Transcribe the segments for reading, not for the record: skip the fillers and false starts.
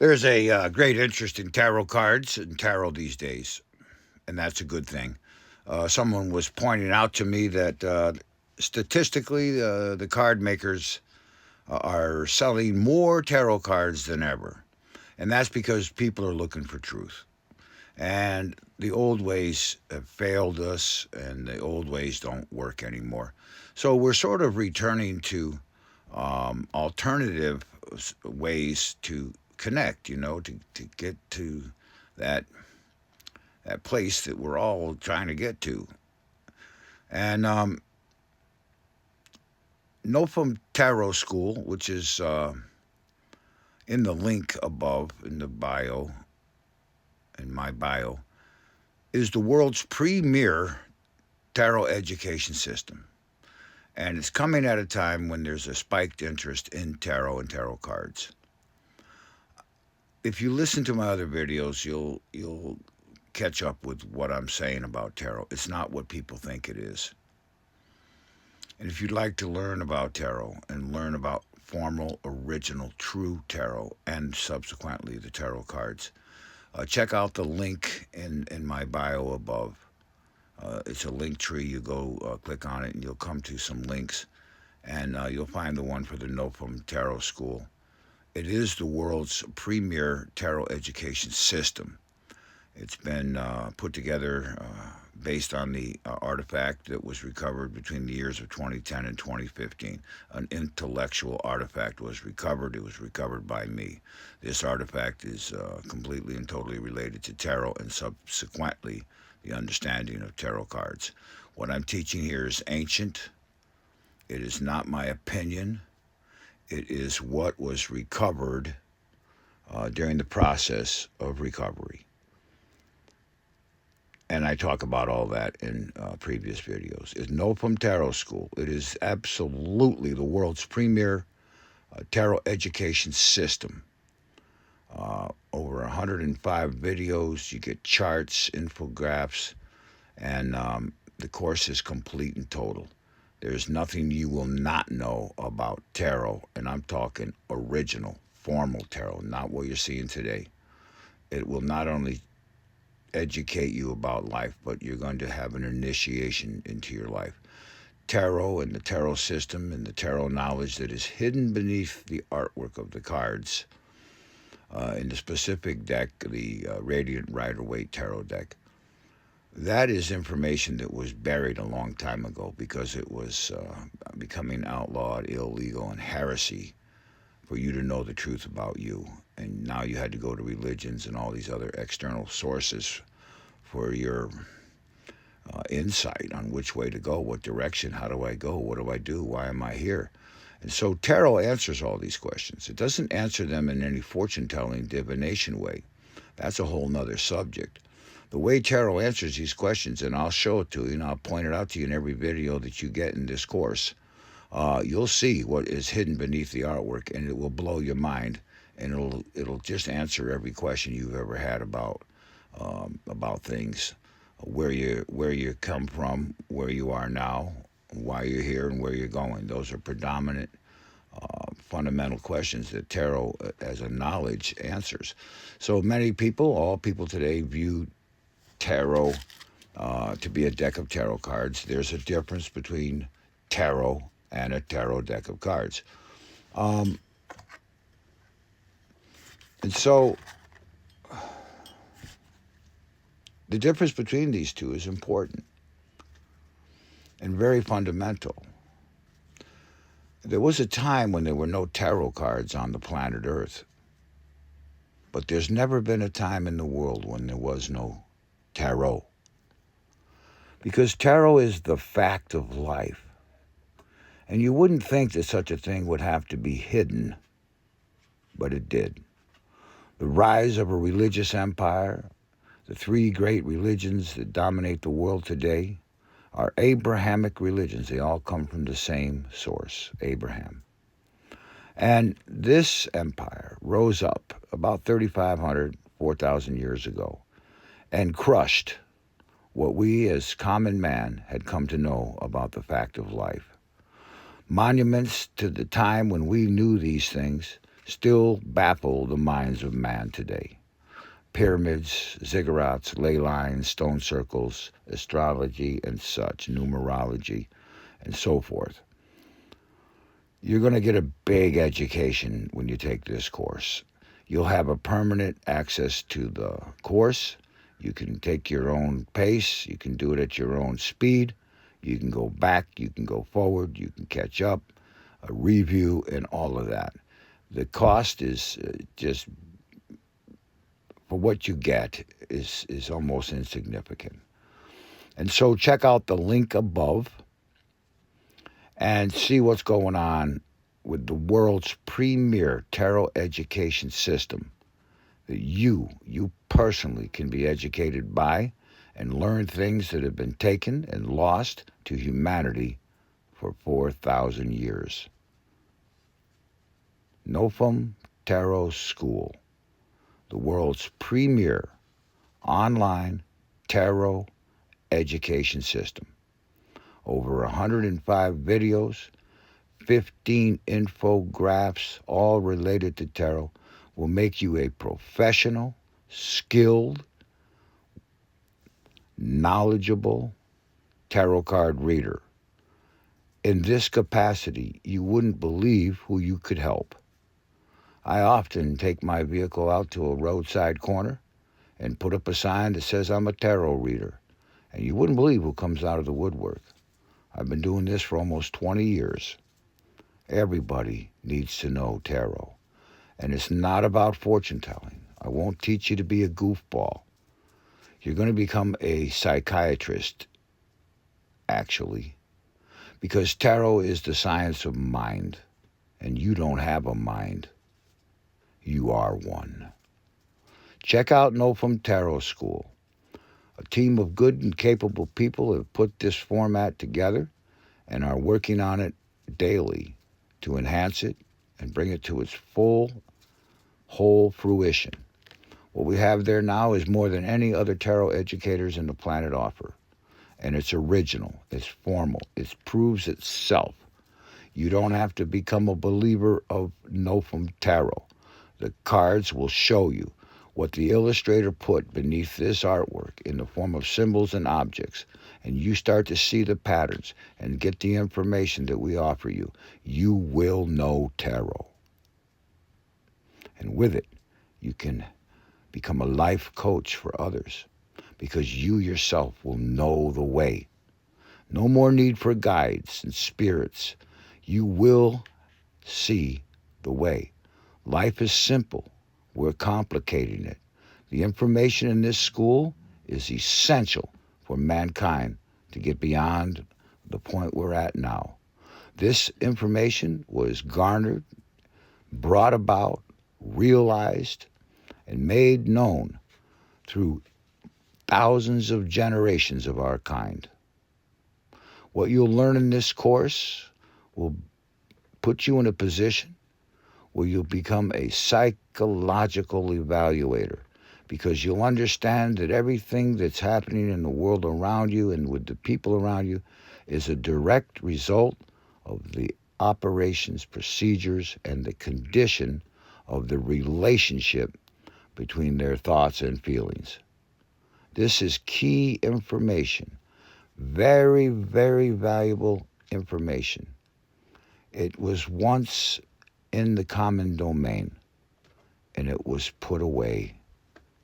There's a great interest in tarot cards and tarot these days, and that's a good thing. Someone was pointing out to me that statistically, the card makers are selling more tarot cards than ever. And that's because people are looking for truth. And the old ways have failed us, and the old ways don't work anymore. So we're sort of returning to alternative ways to connect, to get to that that place that we're all trying to get to. And NOFM Tarot School, which is in the link above in the bio, in my bio, is the world's premier tarot education system. And it's coming at a time when there's a spiked interest in tarot and tarot cards. If you listen to my other videos, you'll catch up with what I'm saying about tarot. It's not what people think it is. And if you'd like to learn about tarot and learn about formal, original, true tarot and subsequently the tarot cards, check out the link in my bio above. It's a link tree. You go click on it and you'll come to some links, and you'll find the one for the NOFM Tarot School. It is the world's premier tarot education system. It's been put together based on the artifact that was recovered between the years of 2010 and 2015. An intellectual artifact was recovered. It was recovered by me. This artifact is completely and totally related to tarot and subsequently the understanding of tarot cards. What I'm teaching here is ancient. It is not my opinion. It is what was recovered during the process of recovery. And I talk about all that in previous videos. It's NOFM Tarot School. It is absolutely the world's premier tarot education system. Over 105 videos. You get charts, infographics, and the course is complete and total. There's nothing you will not know about tarot, and I'm talking original, formal tarot, not what you're seeing today. It will not only educate you about life, but you're going to have an initiation into your life. Tarot and the tarot system and the tarot knowledge that is hidden beneath the artwork of the cards in the specific deck, the Radiant Rider-Waite Tarot deck. That is information that was buried a long time ago because it was becoming outlawed, illegal, and heresy for you to know the truth about you. And now you had to go to religions and all these other external sources for your insight on which way to go, what direction, how do I go, what do I do, why am I here? And so tarot answers all these questions. It doesn't answer them in any fortune-telling divination way. That's a whole nother subject. The way tarot answers these questions, and I'll show it to you, and I'll point it out to you in every video that you get in this course, you'll see what is hidden beneath the artwork, and it will blow your mind, and it'll just answer every question you've ever had about things, where you come from, where you are now, why you're here, and where you're going. Those are predominant, fundamental questions that tarot, as a knowledge, answers. So many people, all people today, view tarot to be a deck of tarot cards. There's a difference between tarot and a tarot deck of cards. And so the difference between these two is important and very fundamental. There was a time when there were no tarot cards on the planet Earth, but there's never been a time in the world when there was no tarot. Because tarot is the fact of life. And you wouldn't think that such a thing would have to be hidden, but it did. The rise of a religious empire, the three great religions that dominate the world today, are Abrahamic religions. They all come from the same source, Abraham. And this empire rose up about 3,500, 4,000 years ago and crushed what we as common man had come to know about the fact of life. Monuments to the time when we knew these things still baffle the minds of man today. Pyramids, ziggurats, ley lines, stone circles, astrology and such, numerology, and so forth. You're going to get a big education when you take this course. You'll have a permanent access to the course. You can take your own pace. You can do it at your own speed. You can go back. You can go forward. You can catch up, a review, and all of that. The cost is just, for what you get, is almost insignificant. And so check out the link above and see what's going on with the world's premier tarot education system that you personally can be educated by and learn things that have been taken and lost to humanity for 4,000 years. NOFM Tarot School, the world's premier online tarot education system. Over 105 videos, 15 infographics, all related to tarot, will make you a professional, skilled, knowledgeable tarot card reader. In this capacity, you wouldn't believe who you could help. I often take my vehicle out to a roadside corner and put up a sign that says I'm a tarot reader, and you wouldn't believe who comes out of the woodwork. I've been doing this for almost 20 years. Everybody needs to know tarot. And it's not about fortune telling. I won't teach you to be a goofball. You're going to become a psychiatrist, actually, because tarot is the science of mind, and you don't have a mind. You are one. Check out NOFM Tarot School. A team of good and capable people have put this format together and are working on it daily to enhance it and bring it to its full, whole fruition. What we have there now is more than any other tarot educators in the planet offer. And it's original, it's formal, it proves itself. You don't have to become a believer of NOFM Tarot. The cards will show you what the illustrator put beneath this artwork in the form of symbols and objects, and you start to see the patterns and get the information that we offer you. You will know tarot. And with it, you can become a life coach for others, because you yourself will know the way. No more need for guides and spirits. You will see the way. Life is simple. We're complicating it. The information in this school is essential for mankind to get beyond the point we're at now. This information was garnered, brought about, realized, and made known through thousands of generations of our kind. What you'll learn in this course will put you in a position where you'll become a psychological evaluator, because you'll understand that everything that's happening in the world around you and with the people around you is a direct result of the operations, procedures, and the condition of the relationship between their thoughts and feelings. This is key information, very, very valuable information. It was once in the common domain, and it was put away,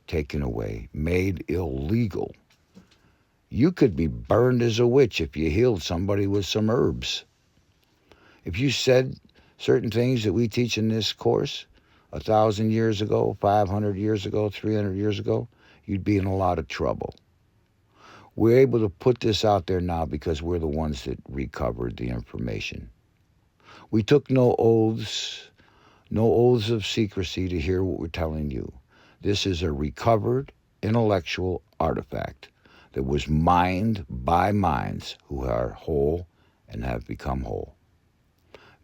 taken away, made illegal. You could be burned as a witch if you healed somebody with some herbs. If you said certain things that we teach in this course 1,000 years ago, 500 years ago, 300 years ago, you'd be in a lot of trouble. We're able to put this out there now because we're the ones that recovered the information. We took no oaths of secrecy to hear what we're telling you. This is a recovered intellectual artifact that was mined by minds who are whole and have become whole.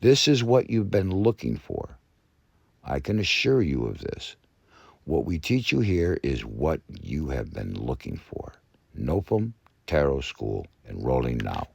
This is what you've been looking for. I can assure you of this. What we teach you here is what you have been looking for. NOFM Tarot School, enrolling now.